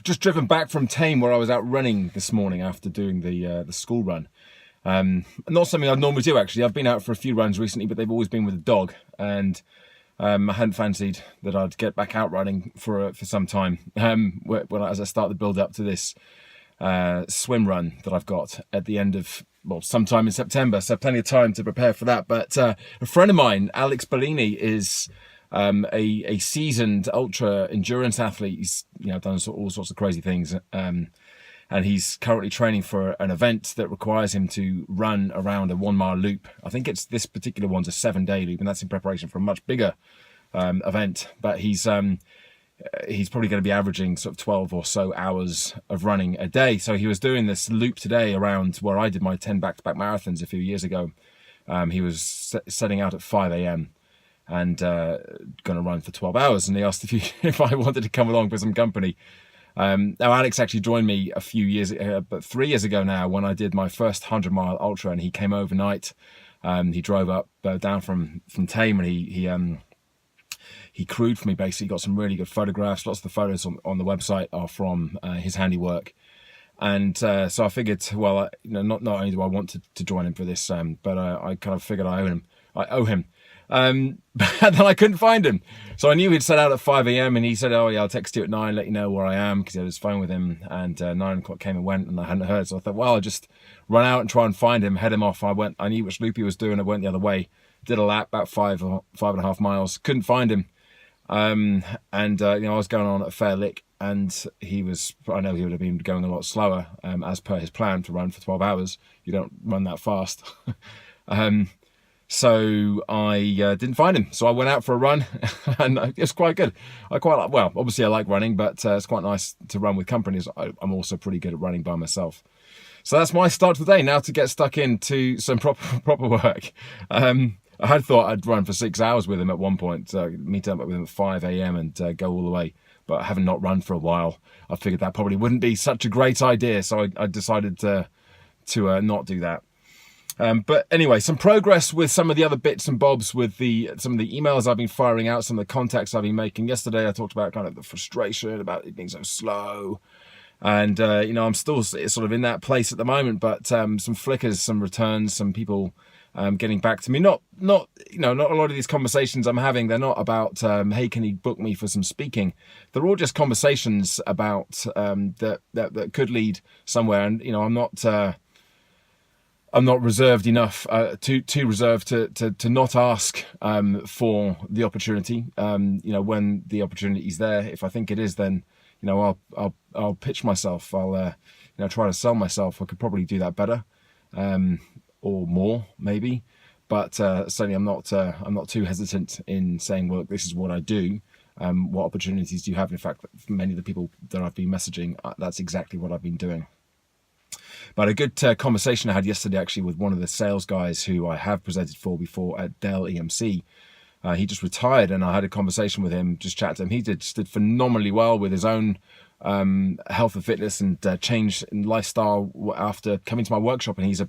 just driven back from Tame, where I was out running this morning after doing the school run. Not something I'd normally do, actually. I've been out for a few runs recently, but they've always been with a dog, and I hadn't fancied that I'd get back out running for some time. As I start the build up to this swim run that I've got at the end of, well, sometime in September, so plenty of time to prepare for that. But a friend of mine, Alex Bellini, is a seasoned ultra endurance athlete. He's done all sorts of crazy things, and he's currently training for an event that requires him to run around a 1 mile loop. I think this particular one's a 7-day loop, and that's in preparation for a much bigger event. But he's probably going to be averaging sort of 12 or so hours of running a day. So he was doing this loop today around where I did my 10 back-to-back marathons a few years ago. He was setting out at 5 a.m. and going to run for 12 hours. And he asked if I wanted to come along for some company. Now, Alex actually joined me a few years, but 3 years ago now, when I did my first 100-mile ultra, and he came overnight. He drove up down from Tame, and he crewed for me. Basically, got some really good photographs. Lots of the photos on the website are from his handiwork, and so I figured, well, not only do I want to join him for this, but I kind of figured I owe him. But then I couldn't find him, so I knew he'd set out at 5 a.m. and he said, "Oh yeah, I'll text you at 9, let you know where I am," because he had his phone with him. And 9 o'clock came and went, and I hadn't heard. So I thought, well, I'll just run out and try and find him, head him off. I knew which loop he was doing. I went the other way, did a lap, about 5.5 miles. Couldn't find him, I was going on at a fair lick, and I know he would have been going a lot slower, as per his plan to run for 12 hours. You don't run that fast. So I didn't find him. So I went out for a run, and it was quite good. Obviously I like running, but it's quite nice to run with company. I'm also pretty good at running by myself. So that's my start to the day. Now to get stuck into some proper work. I had thought I'd run for 6 hours with him at one point, meet up with him at 5 a.m. and go all the way. But having not run for a while, I figured that probably wouldn't be such a great idea. So I decided to not do that. But anyway, some progress with some of the other bits and bobs with some of the emails I've been firing out, some of the contacts I've been making. Yesterday I talked about kind of the frustration about it being so slow, and I'm still sort of in that place at the moment. But some flickers, some returns, some people getting back to me. Not a lot of these conversations I'm having, they're not about hey, can you book me for some speaking? They're all just conversations about that could lead somewhere, and I'm not reserved enough, too reserved to not ask for the opportunity. When the opportunity is there, if I think it is, then I'll pitch myself. I'll try to sell myself. I could probably do that better, or more maybe. But certainly I'm not too hesitant in saying, well, this is what I do. What opportunities do you have? In fact, for many of the people that I've been messaging, that's exactly what I've been doing. But a good conversation I had yesterday, actually, with one of the sales guys who I have presented for before at Dell EMC. He just retired, and I had a conversation with him, just chatted to him. He did phenomenally well with his own health and fitness and change in lifestyle after coming to my workshop. And he's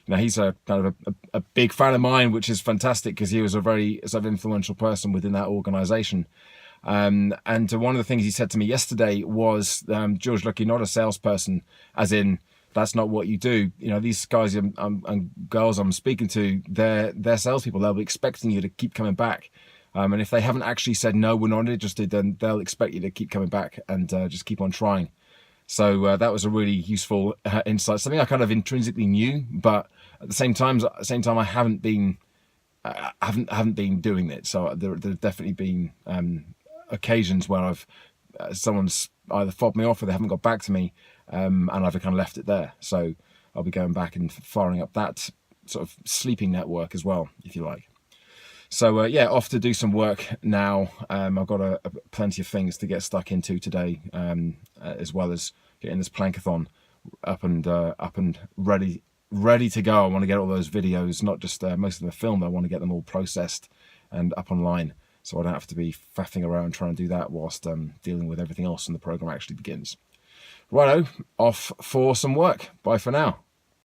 he's a kind of a big fan of mine, which is fantastic, because he was a very sort of influential person within that organization. And one of the things he said to me yesterday was, George, look, you're not a salesperson, as in, that's not what you do. These guys and girls I'm speaking to, they're salespeople. They'll be expecting you to keep coming back. And if they haven't actually said, no, we're not interested, then they'll expect you to keep coming back and just keep on trying. So that was a really useful insight. Something I kind of intrinsically knew, but at the same time, I haven't been doing it. So there have definitely been occasions where someone's either fobbed me off or they haven't got back to me. And I've kind of left it there. So I'll be going back and firing up that sort of sleeping network as well, if you like. So off to do some work now. I've got plenty of things to get stuck into today, as well as getting this plankathon up and ready to go. I want to get all those videos, not just most of them are filmed. I want to get them all processed and up online, so I don't have to be faffing around trying to do that whilst dealing with everything else when the program actually begins. Righto, off for some work. Bye for now.